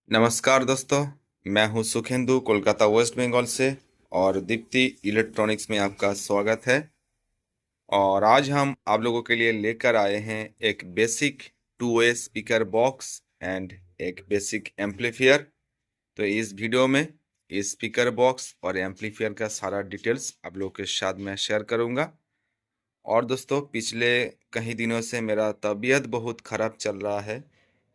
नमस्कार दोस्तों। मैं हूं सुखेंदु कोलकाता वेस्ट बंगाल से और दीप्ति इलेक्ट्रॉनिक्स में आपका स्वागत है। और आज हम आप लोगों के लिए लेकर आए हैं एक basic two way speaker box and एक बेसिक एम्पलीफायर। तो इस वीडियो में इस स्पीकर बॉक्स और एम्पलीफायर का सारा डिटेल्स आप लोगों के साथ मैं शेयर करूंगा। और दोस्तों, पिछले कई दिनों से मेरा तबीयत बहुत ख़राब चल रहा है।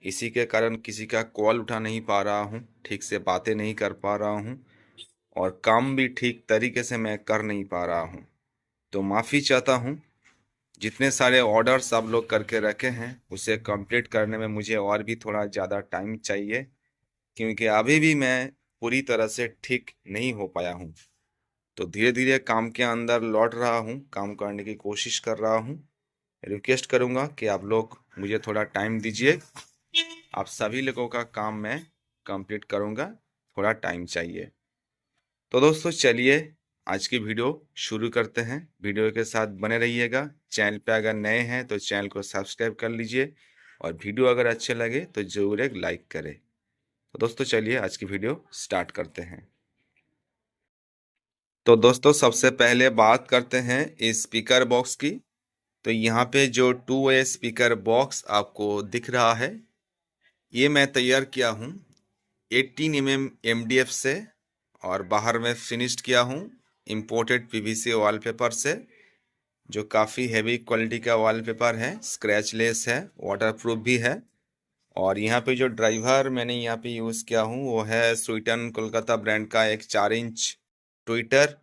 इसी के कारण किसी का कॉल उठा नहीं पा रहा हूँ, ठीक से बातें नहीं कर पा रहा हूँ और काम भी ठीक तरीके से मैं कर नहीं पा रहा हूँ। तो माफ़ी चाहता हूँ। जितने सारे ऑर्डर्स आप लोग करके रखे हैं उसे कंप्लीट करने में मुझे और भी थोड़ा ज़्यादा टाइम चाहिए, क्योंकि अभी भी मैं पूरी तरह से ठीक नहीं हो पाया हूँ। तो धीरे धीरे काम के अंदर लौट रहा हूँ, काम करने की कोशिश कर रहा हूँ। रिक्वेस्ट करूँगा कि आप लोग मुझे थोड़ा टाइम दीजिए। आप सभी लोगों का काम मैं कंप्लीट करूँगा, थोड़ा टाइम चाहिए। तो दोस्तों चलिए आज की वीडियो शुरू करते हैं। वीडियो के साथ बने रहिएगा। चैनल पे अगर नए हैं तो चैनल को सब्सक्राइब कर लीजिए और वीडियो अगर अच्छे लगे तो ज़रूर एक लाइक करें। तो दोस्तों चलिए आज की वीडियो स्टार्ट करते हैं। तो दोस्तों सबसे पहले बात करते हैं इस स्पीकर बॉक्स की। तो यहाँ पे जो टू वे स्पीकर बॉक्स आपको दिख रहा है, ये मैं तैयार किया हूँ 18 mm MDF से और बाहर में फिनिश्ड किया हूँ इम्पोर्टेड PVC वॉलपेपर से, जो काफ़ी हैवी क्वालिटी का वॉलपेपर है, स्क्रैचलेस है, वाटरप्रूफ भी है। और यहाँ पे जो ड्राइवर मैंने यहाँ पे यूज़ किया हूँ वो है स्वीटन कोलकाता ब्रांड का एक 4 इंच ट्विटर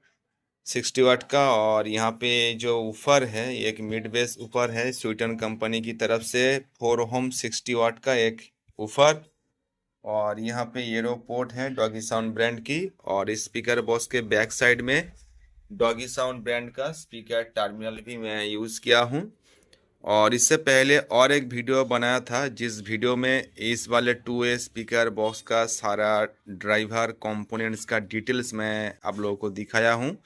60 वाट का। और यहाँ पे जो ऊपर है एक मिड बेस ऊपर है स्वीटन कंपनी की तरफ से 4 ohm 60 वाट का एक ऊपर। और यहाँ पे येरो पोर्ट है डॉगी साउंड ब्रांड की। और इस स्पीकर बॉक्स के बैक साइड में डॉगी साउंड ब्रांड का स्पीकर टर्मिनल भी मैं यूज़ किया हूँ। और इससे पहले और एक वीडियो बनाया था जिस वीडियो में इस वाले टू वे स्पीकर बॉक्स का सारा ड्राइवर कंपोनेंट्स का डिटेल्स मैं आप लोगों को दिखाया हूँ।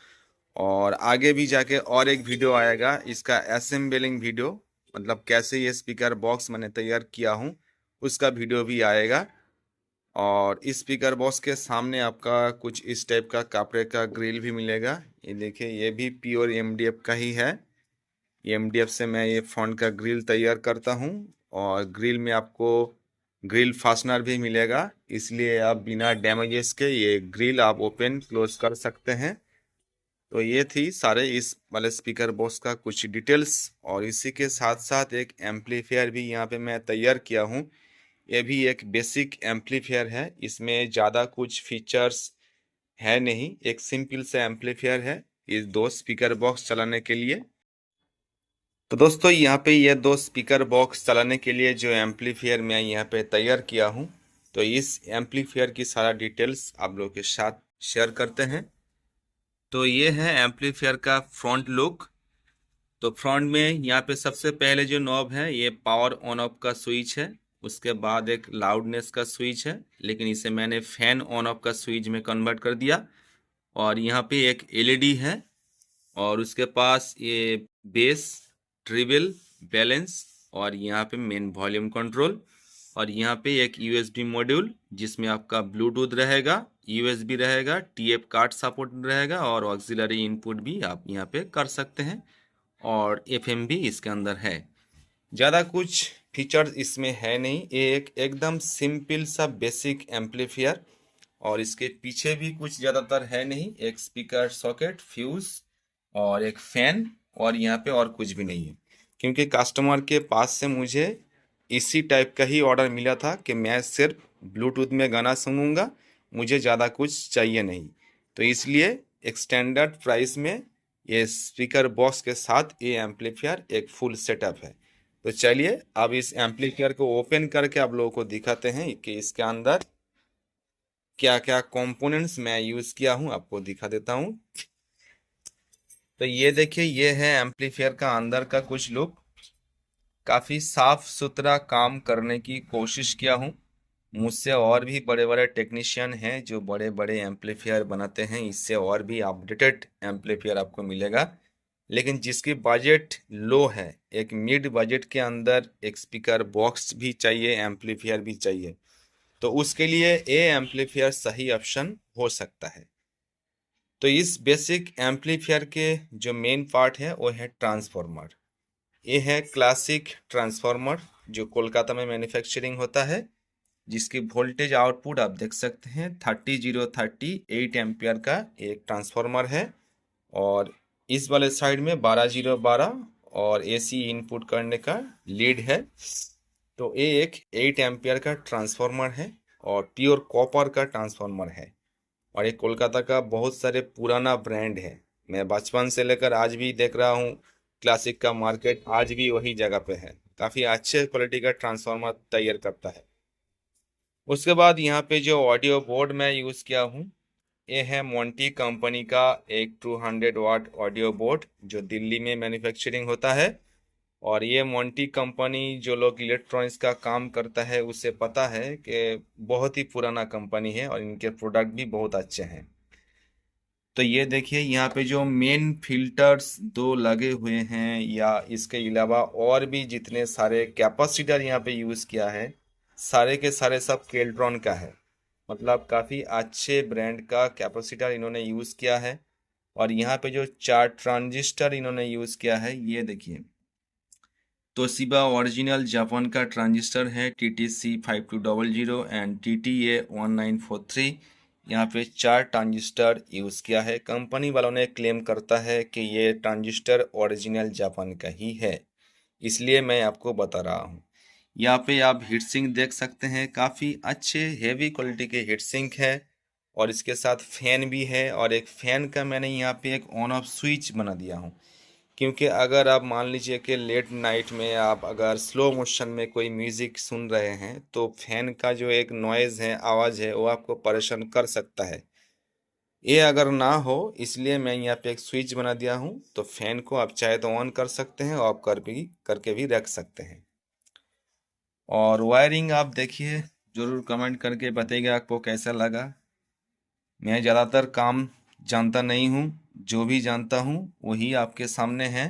और आगे भी जाके और एक वीडियो आएगा इसका असेंबलिंग वीडियो, मतलब कैसे ये स्पीकर बॉक्स मैंने तैयार किया हूँ उसका वीडियो भी आएगा। और इस स्पीकर बॉक्स के सामने आपका कुछ इस टाइप का कपड़े का ग्रिल भी मिलेगा। ये देखिए, ये भी प्योर MDF का ही है। MDF से मैं ये फ्रंट का ग्रिल तैयार करता हूँ। और ग्रिल में आपको ग्रिल फास्टनर भी मिलेगा, इसलिए आप बिना डैमेजेस के ये ग्रिल आप ओपन क्लोज कर सकते हैं। तो ये थी सारे इस वाले स्पीकर बॉक्स का कुछ डिटेल्स। और इसी के साथ साथ एक एम्पलीफायर भी यहाँ पे मैं तैयार किया हूँ। ये भी एक बेसिक एम्पलीफायर है, इसमें ज़्यादा कुछ फीचर्स है नहीं, एक सिंपल सा एम्पलीफायर है इस दो स्पीकर बॉक्स चलाने के लिए। तो दोस्तों यहाँ पे ये दो स्पीकर बॉक्स चलाने के लिए जो एम्पलीफायर मैं यहाँ पे तैयार किया हूँ, तो इस एम्पलीफायर की सारा डिटेल्स आप लोगों के साथ शेयर करते हैं। तो ये है एम्पलीफायर का फ्रंट लुक। तो फ्रंट में यहाँ पे सबसे पहले जो नॉब है ये पावर ऑन ऑफ का स्विच है। उसके बाद एक लाउडनेस का स्विच है, लेकिन इसे मैंने फैन ऑन ऑफ का स्विच में कन्वर्ट कर दिया। और यहाँ पे एक LED है और उसके पास ये बेस, ट्रिबल, बैलेंस और यहाँ पे मेन वॉल्यूम कंट्रोल। और यहाँ पे एक USB मॉड्यूल जिसमें आपका ब्लूटूथ रहेगा, USB रहेगा, TF कार्ड सपोर्ट रहेगा और ऑक्सिलरी इनपुट भी आप यहाँ पे कर सकते हैं। और FM भी इसके अंदर है। ज़्यादा कुछ फीचर्स इसमें है नहीं, ये एक एकदम सिंपल सा बेसिक एम्पलीफायर। और इसके पीछे भी कुछ ज़्यादातर है नहीं, एक स्पीकर सॉकेट, फ्यूज और एक फैन। और यहाँ पे और कुछ भी नहीं है, क्योंकि कस्टमर के पास से मुझे इसी टाइप का ही ऑर्डर मिला था कि मैं सिर्फ ब्लूटूथ में गाना सुनूंगा, मुझे ज़्यादा कुछ चाहिए नहीं। तो इसलिए एक स्टैंडर्ड प्राइस में ये स्पीकर बॉक्स के साथ ये एम्पलीफायर एक फुल सेटअप है। तो चलिए अब इस एम्पलीफायर को ओपन करके आप लोगों को दिखाते हैं कि इसके अंदर क्या क्या कंपोनेंट्स मैं यूज़ किया हूँ, आपको दिखा देता हूँ। तो ये देखिए, ये है एम्पलीफायर का अंदर का कुछ लुक। काफ़ी साफ सुथरा काम करने की कोशिश किया हूँ। मुझसे और भी बड़े बड़े टेक्नीशियन हैं जो बड़े बड़े एम्पलीफायर बनाते हैं, इससे और भी अपडेटेड एम्पलीफायर आपको मिलेगा। लेकिन जिसकी बजट लो है, एक मिड बजट के अंदर एक स्पीकर बॉक्स भी चाहिए, एम्पलीफायर भी चाहिए, तो उसके लिए ये एम्पलीफायर सही ऑप्शन हो सकता है। तो इस बेसिक एम्पलीफायर के जो मेन पार्ट है वो है ट्रांसफार्मर। ये है क्लासिक ट्रांसफार्मर जो कोलकाता में मैन्युफैक्चरिंग होता है, जिसकी वोल्टेज आउटपुट आप देख सकते हैं 30038 एम्पियर का एक ट्रांसफार्मर है। और इस वाले साइड में 12012 और एसी इनपुट करने का लीड है। तो ये एक 8 एम्पियर का ट्रांसफार्मर है और प्योर कॉपर का ट्रांसफार्मर है। और ये कोलकाता का बहुत सारे पुराना ब्रांड है। मैं बचपन से लेकर आज भी देख रहा हूँ क्लासिक का मार्केट आज भी वही जगह पे है। काफ़ी अच्छे क्वालिटी का ट्रांसफार्मर तैयार करता है। उसके बाद यहाँ पे जो ऑडियो बोर्ड मैं यूज़ किया हूँ ये है मोंटी कंपनी का एक 200 वाट ऑडियो बोर्ड जो दिल्ली में मैन्युफैक्चरिंग होता है। और ये मोंटी कंपनी जो लोग इलेक्ट्रॉनिक्स का काम करता है उससे पता है कि बहुत ही पुराना कंपनी है और इनके प्रोडक्ट भी बहुत अच्छे हैं। तो ये देखिए यहाँ पे जो मेन फिल्टर्स दो लगे हुए हैं या इसके अलावा और भी जितने सारे कैपेसिटर यहाँ पे यूज़ किया है सारे के सारे सब केल्ट्रॉन का है। मतलब काफ़ी अच्छे ब्रांड का कैपेसिटर इन्होंने यूज़ किया है। और यहाँ पे जो 4 ट्रांजिस्टर इन्होंने यूज़ किया है ये देखिए। तोशिबा ओरिजिनल जापान का ट्रांजिस्टर है TTC5200 एंड TTA1943। यहाँ पे 4 ट्रांजिस्टर यूज़ किया है। कंपनी वालों ने क्लेम करता है कि ये ट्रांजिस्टर ओरिजिनल जापान का ही है, इसलिए मैं आपको बता रहा हूँ। यहाँ पे आप हीट सिंक देख सकते हैं, काफ़ी अच्छे हेवी क्वालिटी के हीट सिंक है। और इसके साथ फैन भी है और एक फ़ैन का मैंने यहाँ पे एक ऑन ऑफ स्विच बना दिया हूँ। क्योंकि अगर आप मान लीजिए कि लेट नाइट में आप अगर स्लो मोशन में कोई म्यूज़िक सुन रहे हैं तो फैन का जो एक नॉइज़ है, आवाज़ है, वो आपको परेशान कर सकता है। ये अगर ना हो इसलिए मैं यहाँ पे एक स्विच बना दिया हूँ। तो फैन को आप चाहे तो ऑन कर सकते हैं, ऑफ करके भी रख सकते हैं। और वायरिंग आप देखिए, ज़रूर कमेंट करके बताइएगा आपको कैसा लगा। मैं ज़्यादातर काम जानता नहीं हूँ, जो भी जानता हूँ वही आपके सामने है।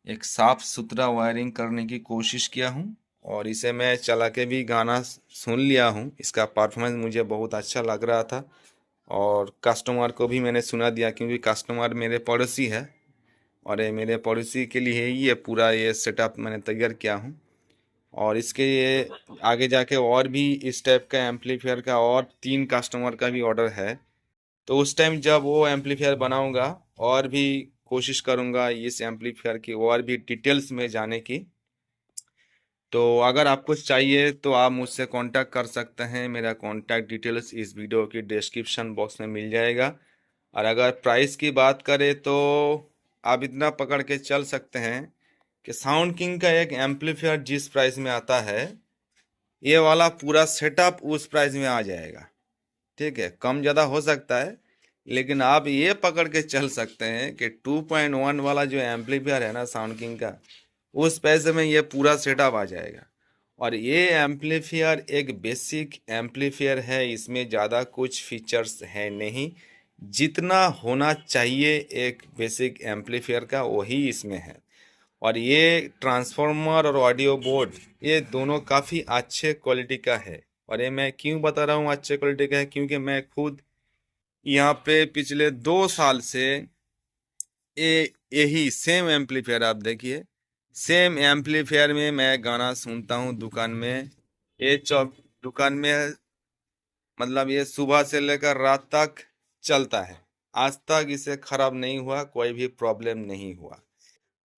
एक साफ सुथरा वायरिंग करने की कोशिश किया हूँ और इसे मैं चला के भी गाना सुन लिया हूँ। इसका परफॉर्मेंस मुझे बहुत अच्छा लग रहा था और कस्टमर को भी मैंने सुना दिया, क्योंकि कस्टमर मेरे पड़ोसी है और ये मेरे पड़ोसी के लिए ही ये पूरा ये सेटअप मैंने तैयार किया हूँ। और इसके ये आगे जाके और भी इस टाइप का एम्पलीफायर का और 3 कस्टमर का भी ऑर्डर है। तो उस टाइम जब वो एम्पलीफायर बनाऊंगा और भी कोशिश करूंगा इस एम्पलीफायर की और भी डिटेल्स में जाने की। तो अगर आपको चाहिए तो आप मुझसे कांटेक्ट कर सकते हैं। मेरा कांटेक्ट डिटेल्स इस वीडियो की डिस्क्रिप्शन बॉक्स में मिल जाएगा। और अगर प्राइस की बात करें तो आप इतना पकड़ के चल सकते हैं कि साउंड किंग का एक एम्पलीफायर जिस प्राइस में आता है ये वाला पूरा सेटअप उस प्राइस में आ जाएगा। ठीक है, कम ज़्यादा हो सकता है, लेकिन आप ये पकड़ के चल सकते हैं कि 2.1 वाला जो एम्पलीफायर है ना साउंड किंग का, उस पैसे में ये पूरा सेटअप आ जाएगा। और ये एम्पलीफायर एक बेसिक एम्पलीफायर है, इसमें ज़्यादा कुछ फीचर्स है नहीं। जितना होना चाहिए एक बेसिक एम्पलीफायर का वही इसमें है। और ये ट्रांसफार्मर और ऑडियो बोर्ड ये दोनों काफ़ी अच्छे क्वालिटी का है। और ये मैं क्यों बता रहा हूँ अच्छे क्वालिटी का है, क्योंकि मैं खुद यहाँ पे पिछले 2 साल से यही सेम एम्पलीफायर आप देखिए, सेम एम्पलीफायर में मैं गाना सुनता हूँ दुकान में। ये चौक दुकान में मतलब ये सुबह से लेकर रात तक चलता है। आज तक इसे खराब नहीं हुआ, कोई भी प्रॉब्लम नहीं हुआ।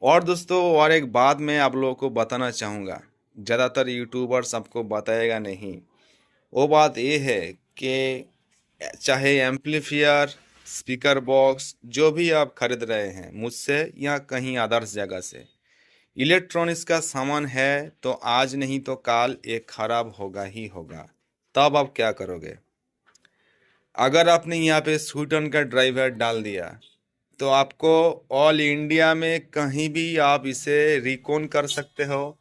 और दोस्तों और एक बात मैं आप लोगों को बताना चाहूँगा, ज़्यादातर यूट्यूबर्स आपको बताएगा नहीं। वो बात ये है कि चाहे एम्पलीफायर, स्पीकर बॉक्स जो भी आप खरीद रहे हैं मुझसे या कहीं अदर्स जगह से, इलेक्ट्रॉनिक्स का सामान है तो आज नहीं तो कल ये खराब होगा ही होगा। तब आप क्या करोगे? अगर आपने यहाँ पे स्वीटन का ड्राइवर डाल दिया तो आपको ऑल इंडिया में कहीं भी आप इसे रिकॉन कर सकते हो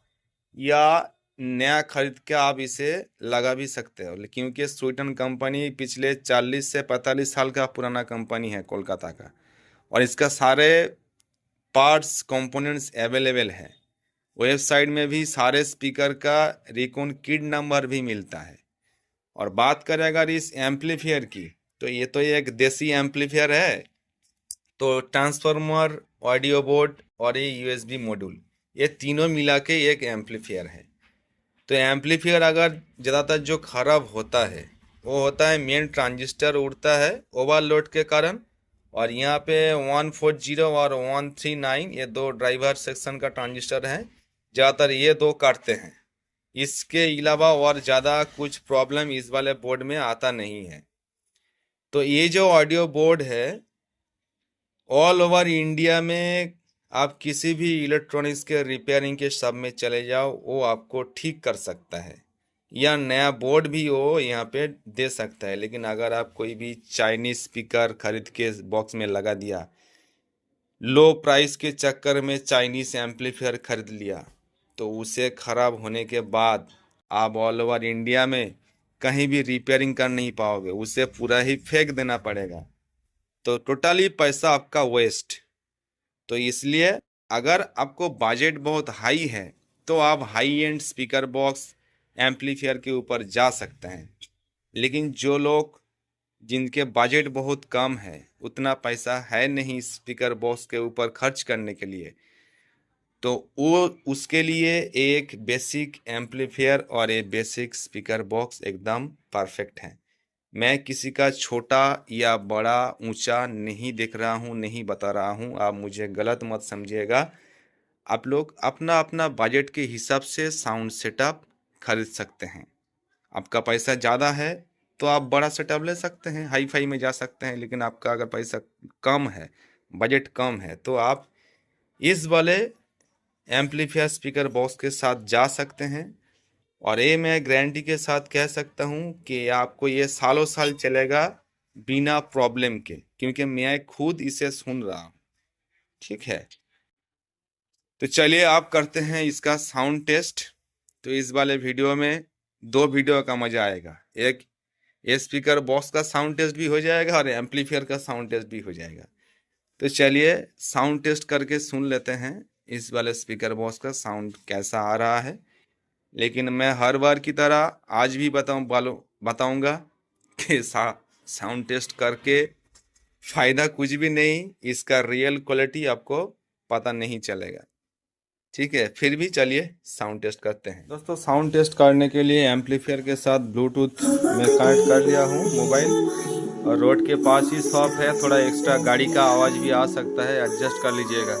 या नया खरीद के आप इसे लगा भी सकते हो। लेकिन क्योंकि स्वीटन कंपनी पिछले 40 से 45 साल का पुराना कंपनी है कोलकाता का, और इसका सारे पार्ट्स कंपोनेंट्स अवेलेबल है। वेबसाइट में भी सारे स्पीकर का रिकॉन किड नंबर भी मिलता है। और बात करें अगर इस एम्पलीफायर की, तो ये तो एक देसी एम्पलीफायर है। तो ट्रांसफार्मर, ऑडियो बोर्ड और ये यूएसबी मॉड्यूल, ये तीनों मिला के एक एम्पलीफायर है। तो एम्पलीफायर अगर ज़्यादातर जो खराब होता है वो होता है मेन ट्रांजिस्टर उड़ता है ओवरलोड के कारण, और यहाँ पे 140 और 139 ये दो ड्राइवर सेक्शन का ट्रांजिस्टर है, ज़्यादातर ये दो काटते हैं। इसके अलावा और ज़्यादा कुछ प्रॉब्लम इस वाले बोर्ड में आता नहीं है। तो ये जो ऑडियो बोर्ड है ऑल ओवर इंडिया में आप किसी भी इलेक्ट्रॉनिक्स के रिपेयरिंग के शॉप में चले जाओ, वो आपको ठीक कर सकता है, या नया बोर्ड भी वो यहाँ पे दे सकता है। लेकिन अगर आप कोई भी चाइनीज स्पीकर खरीद के बॉक्स में लगा दिया, लो प्राइस के चक्कर में चाइनीज एम्पलीफायर खरीद लिया, तो उसे ख़राब होने के बाद आप ऑल ओवर इंडिया में कहीं भी रिपेयरिंग कर नहीं पाओगे, उसे पूरा ही फेंक देना पड़ेगा। तो टोटली पैसा आपका वेस्ट। तो इसलिए अगर आपको बजट बहुत हाई है तो आप high and speaker box amplifier के ऊपर जा सकते हैं। लेकिन जो लोग जिनके बजट बहुत कम है, उतना पैसा है नहीं स्पीकर बॉक्स के ऊपर खर्च करने के लिए, तो वो उसके लिए एक बेसिक एम्पलीफायर और एक बेसिक स्पीकर बॉक्स एकदम परफेक्ट है। मैं किसी का छोटा या बड़ा ऊंचा नहीं देख रहा हूं, नहीं बता रहा हूं, आप मुझे गलत मत समझिएगा। आप लोग अपना अपना बजट के हिसाब से साउंड सेटअप खरीद सकते हैं। आपका पैसा ज़्यादा है तो आप बड़ा सेटअप ले सकते हैं, हाई फाई में जा सकते हैं। लेकिन आपका अगर पैसा कम है, बजट कम है, तो आप इस वाले एम्पलीफायर स्पीकर बॉक्स के साथ जा सकते हैं। और ये मैं गारंटी के साथ कह सकता हूँ कि आपको ये सालों साल चलेगा बिना प्रॉब्लम के, क्योंकि मैं खुद इसे सुन रहा हूँ। ठीक है, तो चलिए आप करते हैं इसका साउंड टेस्ट। तो इस वाले वीडियो में दो वीडियो का मज़ा आएगा, एक ये स्पीकर बॉक्स का साउंड टेस्ट भी हो जाएगा और एम्पलीफायर का साउंड टेस्ट भी हो जाएगा। तो चलिए साउंड टेस्ट करके सुन लेते हैं इस वाले स्पीकर बॉक्स का साउंड कैसा आ रहा है। लेकिन मैं हर बार की तरह आज भी बताऊंगा कि साउंड टेस्ट करके फ़ायदा कुछ भी नहीं, इसका रियल क्वालिटी आपको पता नहीं चलेगा। ठीक है, फिर भी चलिए साउंड टेस्ट करते हैं। दोस्तों, साउंड टेस्ट करने के लिए एम्पलीफायर के साथ ब्लूटूथ में कनेक्ट कर लिया हूँ मोबाइल, और रोड के पास ही शॉप है, थोड़ा एक्स्ट्रा गाड़ी का आवाज़ भी आ सकता है, एडजस्ट कर लीजिएगा।